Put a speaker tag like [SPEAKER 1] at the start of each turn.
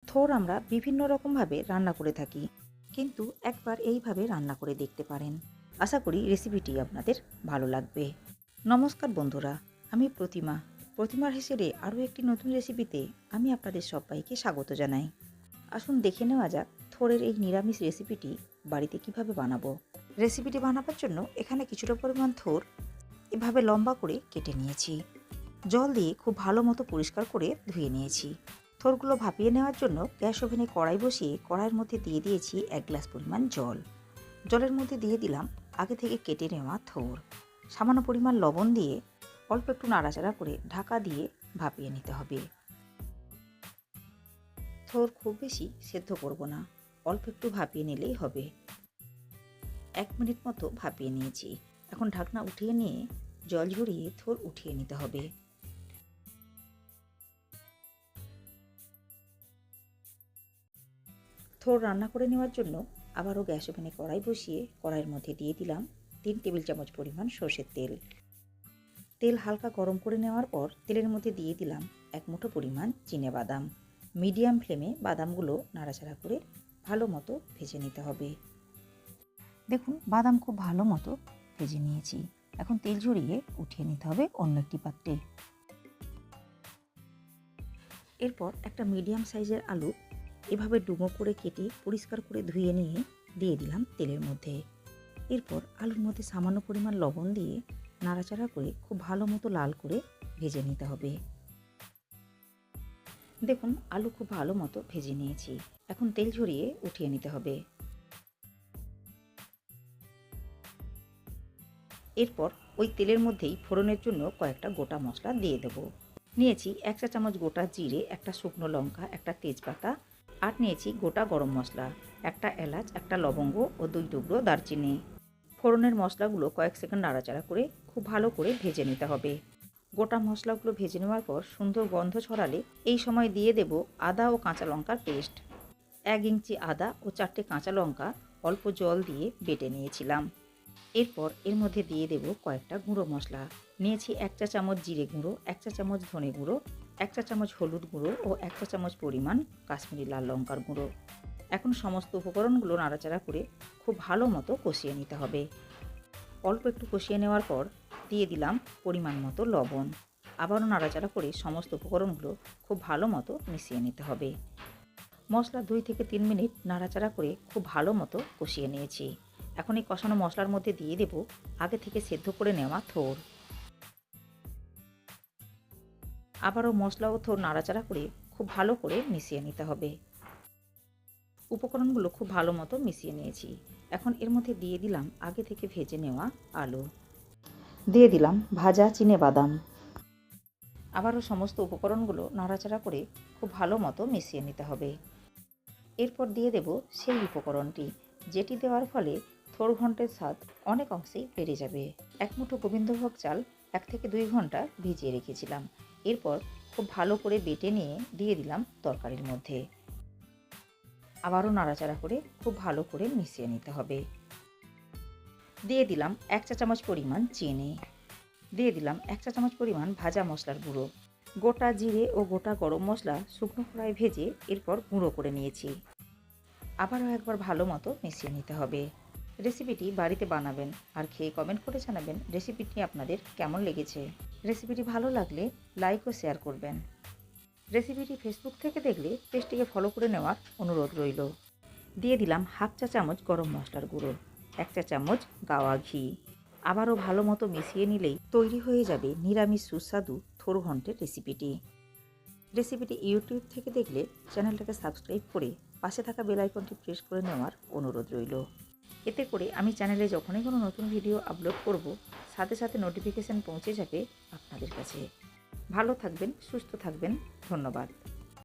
[SPEAKER 1] থোর আমরা বিভিন্ন রকমভাবে রান্না করে থাকি, কিন্তু একবার এইভাবে রান্না করে দেখতে পারেন। আশা করি রেসিপিটি আপনাদের ভালো লাগবে। নমস্কার বন্ধুরা, আমি প্রতিমার হেসেলে আরও একটি নতুন রেসিপিতে আমি আপনাদের সবাইকে স্বাগত জানাই। আসুন দেখে নেওয়া যাক থোরের এই নিরামিষ রেসিপিটি বাড়িতে কিভাবে বানাবো। রেসিপিটি বানাবার জন্য এখানে কিছুটা পরিমাণ থোর এভাবে লম্বা করে কেটে নিয়েছি। জল দিয়ে খুব ভালো মতো পরিষ্কার করে ধুয়ে নিয়েছি। থোরগুলো ভাপিয়ে নেওয়ার জন্য গ্যাস ওভেনে কড়াই বসিয়ে কড়াইয়ের মধ্যে দিয়ে দিয়েছি 1 গ্লাস পরিমাণ জল। জলের মধ্যে দিয়ে দিলাম আগে থেকে কেটে নেওয়া থোর। সামান্য পরিমাণ লবণ দিয়ে অল্প একটু নাড়াচাড়া করে ঢাকা দিয়ে ভাপিয়ে নিতে হবে। থোর খুব বেশি সেদ্ধ করব না, অল্প একটু ভাপিয়ে নিলেই হবে। 1 মিনিট মতো ভাপিয়ে নিয়েছি। এখন ঢাকনা উঠিয়ে নিয়ে জল ঝরিয়ে থোর উঠিয়ে নিতে হবে। থোর রান্না করে নেওয়ার জন্য আবারও গ্যাস ওভেনে কড়াই বসিয়ে কড়াইয়ের মধ্যে দিয়ে দিলাম 3 টেবিল চামচ পরিমাণ সর্ষের তেল। তেল হালকা গরম করে নেওয়ার পর তেলের মধ্যে দিয়ে দিলাম 1 মুঠো পরিমাণ চিনেবাদাম। মিডিয়াম ফ্লেমে বাদামগুলো নাড়াচাড়া করে ভালো মতো ভেজে নিতে হবে। দেখুন বাদাম খুব ভালো মতো ভেজে নিয়েছি। এখন তেল ঝরিয়ে উঠিয়ে নিতে হবে অন্য একটি পাত্রে। এরপর একটা মিডিয়াম সাইজের আলু এভাবে ডুমো করে কেটে পরিষ্কার করে ধুয়ে নিয়ে দিয়ে দিলাম তেলের মধ্যে। এরপর আলুর মধ্যে সামান্য পরিমাণ লবণ দিয়ে নাড়াচাড়া করে খুব ভালো মতো লাল করে ভেজে নিতে হবে। দেখুন আলু খুব ভালো মতো ভেজে নিয়েছি। এখন তেল ঝরিয়ে উঠিয়ে নিতে হবে। এরপর ওই তেলের মধ্যেই ফোড়নের জন্য কয়েকটা গোটা মশলা দিয়ে দেব। নিয়েছি 1 চা চামচ গোটা জিরে, একটা শুকনো লঙ্কা, একটা তেজপাতা, আর নিয়েছি গোটা গরম মশলা, একটা এলাচ, একটা লবঙ্গ ও 2 টুকরো দারচিনি। ফোড়নের মশলাগুলো কয়েক সেকেন্ড নাড়াচাড়া করে খুব ভালো করে ভেজে নিতে হবে। গোটা মশলাগুলো ভেজে নেওয়ার পর সুন্দর গন্ধ ছড়ালে এই সময় দিয়ে দেব আদা ও কাঁচা লঙ্কার পেস্ট। 1 ইঞ্চি আদা ও 4টে কাঁচা লঙ্কা অল্প জল দিয়ে বেটে নিয়েছিলাম। এরপর এর মধ্যে দিয়ে দেব কয়েকটা গুঁড়ো মশলা। নিয়েছি 1 চা চামচ জিরে গুঁড়ো, 1 চা চামচ ধনে গুঁড়ো, 1 চা চামচ হলুদ গুঁড়ো ও 1 চা চামচ পরিমাণ কাশ্মীরি লাল লঙ্কার গুঁড়ো। এখন সমস্ত উপকরণগুলো নাড়াচাড়া করে খুব ভালো মতো কষিয়ে নিতে হবে। অল্প একটু কষিয়ে নেওয়ার পর দিয়ে দিলাম পরিমাণ মতো লবণ। আবারও নাড়াচাড়া করে সমস্ত উপকরণগুলো খুব ভালো মতো মিশিয়ে নিতে হবে। মশলা 2 থেকে 3 মিনিট নাড়াচাড়া করে খুব ভালো মতো কষিয়ে নিয়েছি। এখন এই কষানো মশলার মধ্যে দিয়ে দেব আগে থেকে সেদ্ধ করে নেওয়া থোর। আবারও মশলা ও থোর নাড়াচাড়া করে খুব ভালো করে মিশিয়ে নিতে হবে। উপকরণগুলো খুব ভালো মতো মিশিয়ে নিয়েছি। এখন এর মধ্যে দিয়ে দিলাম আগে থেকে ভেজে নেওয়া আলু। দিয়ে দিলাম ভাজা চিনেবাদাম। আবারও সমস্ত উপকরণগুলো নাড়াচাড়া করে খুব ভালো মতো মিশিয়ে নিতে হবে। এরপর দিয়ে দেব সেই উপকরণটি, যেটি দেওয়ার ফলে থোর ঘন্টের স্বাদ অনেক অংশেই বেড়ে যাবে। 1 মুঠো গোবিন্দভোগ চাল 1 থেকে 2 ঘন্টা ভিজিয়ে রেখেছিলাম। এরপর খুব ভালো করে বেটে নিয়ে দিয়ে দিলাম তরকারির মধ্যে। আবারও নাড়াচাড়া করে খুব ভালো করে মিশিয়ে নিতে হবে। দিয়ে দিলাম 1 চা চামচ পরিমাণ চিনি। দিয়ে দিলাম 1 চা চামচ পরিমাণ ভাজা মশলার গুঁড়ো। গোটা জিরে ও গোটা গরম মশলা শুকনো খোলায় ভেজে এরপর গুঁড়ো করে নিয়েছি। আবারও একবার ভালো মতো মিশিয়ে নিতে হবে। রেসিপিটি বাড়িতে বানাবেন আর খেয়ে কমেন্ট করে জানাবেন রেসিপিটি আপনাদের কেমন লেগেছে। রেসিপিটি ভালো লাগলে লাইক ও শেয়ার করবেন। রেসিপিটি ফেসবুক থেকে দেখলে পেজটিকে ফলো করে নেওয়ার অনুরোধ রইল। দিয়ে দিলাম 1/2 চা চামচ গরম মশলার গুঁড়ো, 1 চা চামচ গাওয়া ঘি। আবারও ভালো মতো মিশিয়ে নিলেই তৈরি হয়ে যাবে নিরামিষ সুস্বাদু থোর ঘন্টের রেসিপিটি। রেসিপিটি ইউটিউব থেকে দেখলে চ্যানেলটাকে সাবস্ক্রাইব করে পাশে থাকা বেল আইকনটি প্রেস করে নেওয়ার অনুরোধ রইল। এতে করে আমি চ্যানেলে যখনই কোনো নতুন ভিডিও আপলোড করব, সাথে সাথে নোটিফিকেশান পৌঁছে যাবে আপনাদের কাছে। ভালো থাকবেন, সুস্থ থাকবেন। ধন্যবাদ।